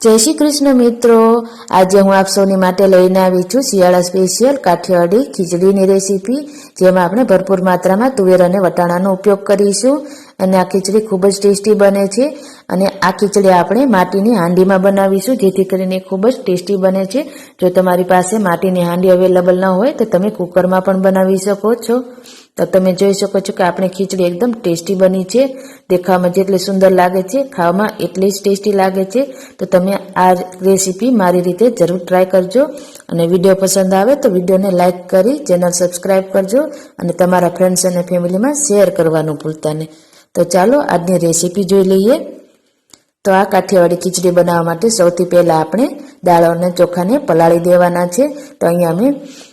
जय श्री कृष्ण मित्रों, आज हूँ आप सौनी माटे लईने आवी छुं शियाळा स्पेशियल काठियावाड़ी खीचड़ीनी रेसिपी, जेमां आपणे भरपूर मात्रामां तुवेर अने वटाणानो उपयोग करीशुं अने आ खीचड़ी खूब ज टेस्टी बने छे। अने आ खीचड़ी आपणे माटीनी हांडीमां बनावीशुं, जेथी करीने खूब ज टेस्टी बने छे। जो तमारी पासे माटीनी हांडी अवेलेबल न होय तो तमे कुकरमां पण बनावी शको छो। तो तमे जोई शको छो के आपणे खीचड़ी एकदम टेस्टी बनी छे। देखावमां जेटली सुंदर लागे छे, खावामां एटली ज टेस्टी लागे छे। तो तमे आ रेसिपी मारी रीते जरूर ट्राय करजो अने विडियो पसंद आवे तो विडियोने लाइक करी चेनल सब्सक्राइब करजो अने तमारा फ्रेंड्स अने फेमिलीमां शेर करवानुं भूलता नहीं। तो चालो आजनी रेसिपी जोई लईए। तो आ काठियावाड़ी खीचड़ी बनाववा माटे सौथी पहेला आपणे दाळ अने चोखाने पलाળી देवाना छे। तो अहींया मैं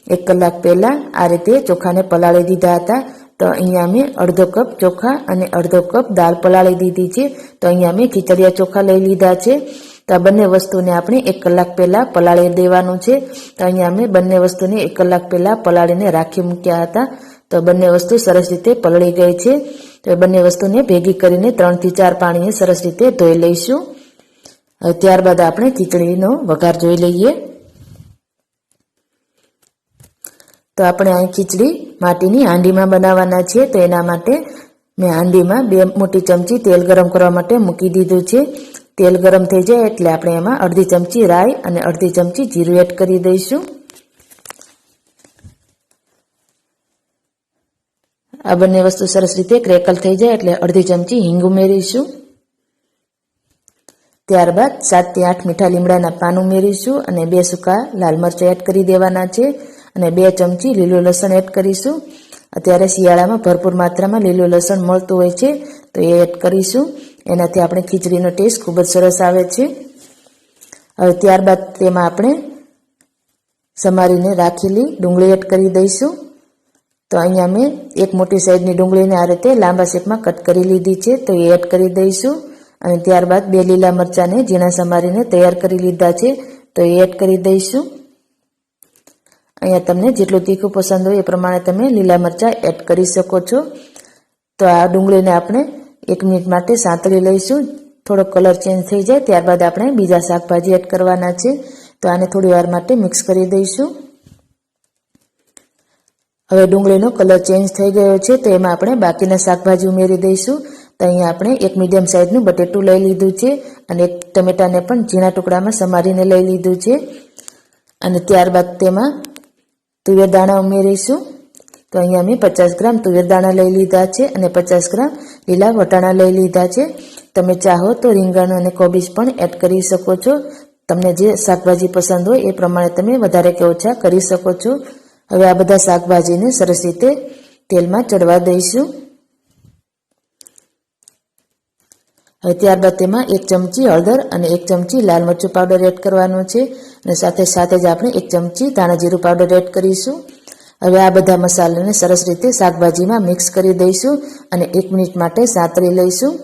1 कलाक पहेला आ रीते चोखाने पलाળી दीधा हता। तो अहींया मैं अर्धो कप चोखा अने अर्धो कप दाळ पलाળી दीधी छे। तो अहींया मैं खीचड़िया चोखा लई लीधा छे। तो आ बंने वस्तुने आपणे 1 कलाक पहेला पलाળી देवानुं छे। तो अहींया मैं बंने वस्तुने 1 कलाक पहेला पलाળीने राखी मूक्या हता। तो बंने वस्तु सरस रीते पलળી गई छे। तो बंने वस्तुने भेगी करीने 3 થી 4 पाणीए सरस रीते धोई लईशुं। त्यारबाद आपणे खीचड़ीनो वघार जोई लईए। तो आपणे आ खीचड़ी माटीनी हांडीमां बनाववाना छे। तो एना माटे मैं हांडीमां 2 मोटी चमची तेल गरम करवा माटे मूकी दीधुं छे। तेल गरम थई जाय एटले आपणे एमां अर्धी चमची राई अने अर्धी चमची जीरुं एड करी दईशुं। आ बंने वस्तु सरस रीते क्रेकल थई जाय एटले अर्धी चमची हींग उमेरीशुं। त्यारबाद 7 થી 8 मीठा લીમડાના પાન ઉમેરીશું અને 2 સૂકા લાલ મરચાં એડ કરી દેવાના છે અને 2 ચમચી લીલું લસણ એડ કરીશું। અત્યારે શિયાળામાં ભરપૂર માત્રામાં લીલું લસણ મળતું હોય છે તો એ એડ કરીશું। એનાથી આપણે ખીચડીનો ટેસ્ટ ખૂબ જ સરસ આવે છે। હવે ત્યારબાદ તેમાં આપણે સમારીને રાખેલી ડુંગળી એડ કરી દઈશું। तो अहींया मैं 1 मोटी साइजनी डूंगळीने आ रीते लांबा शेपमां कट करी लीधी छे। तो ए एड करी दईशुं अने त्यारबाद 2 લીલા मरचाने झीणा समारीने तैयार करी लीधा छे। तो ए एड करी दईशुं। अहींया तमने जेटલું तीखું पसंद होय ए प्रमाणे तमे લીલા मरचां एड करी शको छो। तो आ डूंगळीने आपणे 1 मिनिट माटे सांतળી लईशुं। थोड़ो कलर चेन्ज थई जाय त्यारबाद आपणे बीजा शाकभाजी एड करवाना छे। तो आने थोड़ी वार माटे मिक्स करी दईशुं। हवे डूंगळीनो कलर चेन्ज थई गयो छे तो एमां आपणे बाकीना शाकभाजी उमेरी दईशुं। तो अहींया आपणे 1 मीडियम साइजनुं बटेटું लई लीधुं छे अने 1 टमेटाने पण झीणा टुकडामां समारीने लई लीधुं छे अने त्यारबाद तेमां तुवेर दाणा उमेरीशुं। तो अहींया मैं 50 ग्राम तुवेर दाणा लई लीधा छे अने 50 ग्राम લીલા વટાણા लई लीधा छे। तमे चाहो तो રીંગણ अने कोबीज पण एड करी शको छो। तमने जे शाकभाजी पसंद होय ए प्रमाणे तमे वधारे के ओछा करी शको छो। हवे आ बधा शाकभाजीने सरस रीते तेलमां चढ़वा दईशुं। हवे त्यारबाद तेमां 1 चमची हळदर अने 1 चमची लाल मरचું पाउडर एड करवानो छे अने साथे साथे ज आपणे 1 चमची धाणा जीरुं पाउडर एड करीशुं। हवे आ बधा मसालाने सरस रीते शाकभाजीमां मिक्स करी दईशुं अने 1 मिनिट माटे सांतળી लईशुं।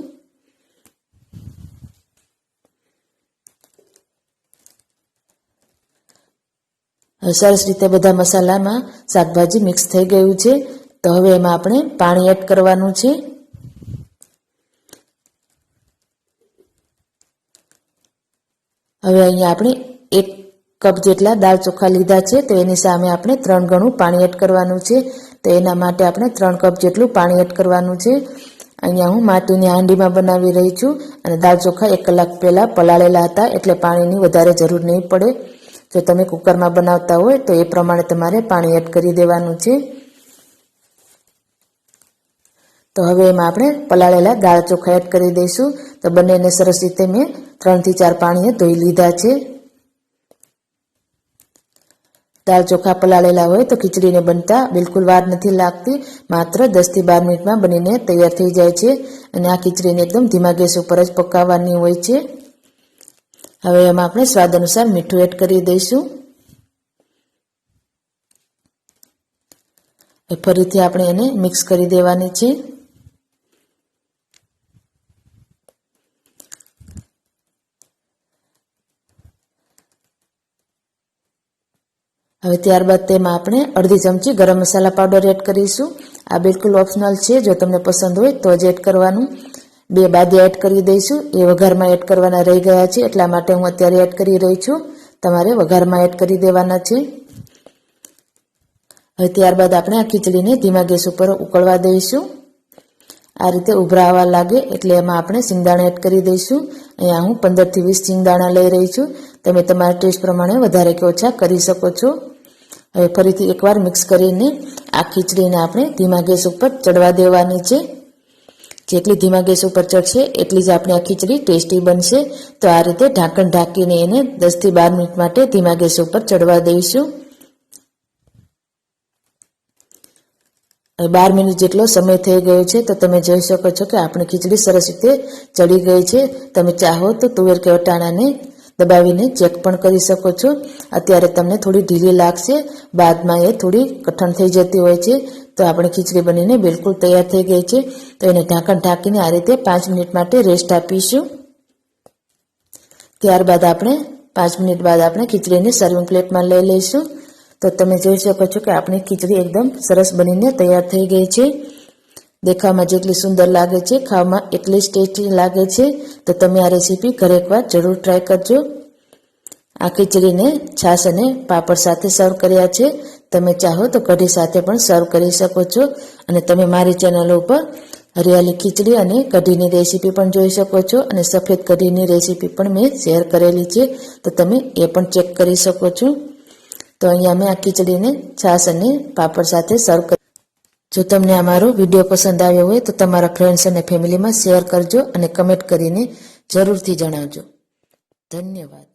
सरस रीते बधा मसालामां शाकभाजी मिक्स थई गयुं छे। तो हवे एमां आपणे पाणी एड करवानुं छे। हवे अहींया आपणे 1 कप जेटला दाळ चोखा लीधा छे तो एनी सामे आपणे 3 गणुं पाणी एड करवानुं छे। तो एना माटे आपणे 3 कप जेटલું पाणी एड करवानुं छे। अहींया हूँ माटीनी हांडीमां बनावी रही छुं अने दाळ चोखा 1 कलाक पहेला पलाळेला हता एटले पाणीनी वधारे जरूर नहीं पड़े। जो तमे कुकर में बनावता होय तो ए प्रमाणे तमारे पाणी एड करी देवानुं छे। तो हवे एमां आपणे पलाळेला दाळ चोखा एड करी दईशुं। तो बंनेने सरस रीते मैं 3 થી 4 पाणीए धोई लीधा छे। दाळ चोखा पलाळेला होय तो खीचड़ीने बनता बिलकुल वार नथी लागती। मात्र 10 થી 12 मिनिटमां बनीने तैयार थई जाय छे अने आ खीचड़ीने एकदम धीमा गैस पर ज पकाववानी होय छे। हवे एमां आपणे स्वाद अनुसार मीठું एड करी दईशुं। फरीथी आपणे एने मिक्स करी देवानी छे। हवे त्यारबाद तेमां आपणे अर्धी चमची गरम मसाला पाउडर एड करीशुं। आ बिलकुल ऑप्शनल छे, जो तमने पसंद होय तो ज एड करवानुं। 2 બાદિયા એડ કરી દઈશું. એ વઘારમાં એડ કરવાના રહી ગયા છે એટલા માટે હું અત્યારે એડ કરી રહી છું. તમારે વઘારમાં એડ કરી દેવાના છે. હવે ત્યારબાદ આપણે આ ખીચડીને ધીમા ગેસ ઉપર ઉકળવા દઈશું. આ રીતે ઉભરા આવવા લાગે એટલે એમાં આપણે સિંગદાણા એડ કરી દઈશું. અહીંયા હું 15 થી 20 સિંગદાણા લઈ રહી છું. તમે તમારા ટેસ્ટ પ્રમાણે વધારે કે ઓછા કરી શકો છો. હવે ફરીથી એકવાર મિક્સ કરીને આ ખીચડીને આપણે ધીમા ગેસ ઉપર ચડવા દેવાની છે. જેટલી ધીમા ગેસ ઉપર ચડશે એટલી જ આપણી આ ખીચડી ટેસ્ટી બનશે. તો આ રીતે ઢાંકણ ઢાંકીને એને 10 થી 12 મિનિટ માટે ધીમા ગેસ ઉપર ચડવા દઈશું. 12 મિનિટ જેટલો સમય થઈ ગયો છે તો તમે જોઈ શકો છો કે આપણી ખીચડી સરસ રીતે ચડી ગઈ છે. તમે ચાહો તો તુવેર કે વટાણાને દબાવીને ચેક પણ કરી શકો છો. અત્યારે તમને થોડી ઢીલી લાગશે, બાદમાં એ થોડી કઠણ થઈ જતી હોય છે. તો આપણી ખીચડી બનીને બિલકુલ તૈયાર થઈ ગઈ છે. તો એને ઢાંકણ ઢાંકીને આ રીતે 5 મિનિટ માટે રેસ્ટ આપીશું. ત્યારબાદ આપણે 5 મિનિટ બાદ આપણે ખીચડીને સર્વિંગ પ્લેટમાં લઈ લઈશું. તો તમે જોઈ શકો છો કે આપણી ખીચડી એકદમ સરસ બનીને તૈયાર થઈ ગઈ છે. દેખાવમાં જેટલી સુંદર લાગે છે, ખાવામાં એટલી જ ટેસ્ટી લાગે છે. તો તમે આ રેસીપી ઘરે એકવાર જરૂર ટ્રાય કરજો. આ ખીચડીને છાશ અને પાપડ સાથે સર્વ કર્યા છે. તમે ચાહો તો કઢી સાથે પણ સર્વ કરી શકો છો. અને તમે મારી ચેનલ ઉપર હરિયાળી ખીચડી અને કઢીની રેસીપી પણ જોઈ શકો છો. અને સફેદ કઢીની રેસીપી પણ મેં શેર કરેલી છે, તો તમે એ પણ ચેક કરી શકો છો. તો અહીંયા મેં આ ખીચડીને છાશ અને પાપડ સાથે સર્વ કરી. જો તમને આ મારો વિડીયો પસંદ આવ્યો હોય તો તમારા ફ્રેન્ડ્સ અને ફેમિલીમાં શેર કરજો અને કમેન્ટ કરીને જરૂરથી જણાવજો. ધન્યવાદ.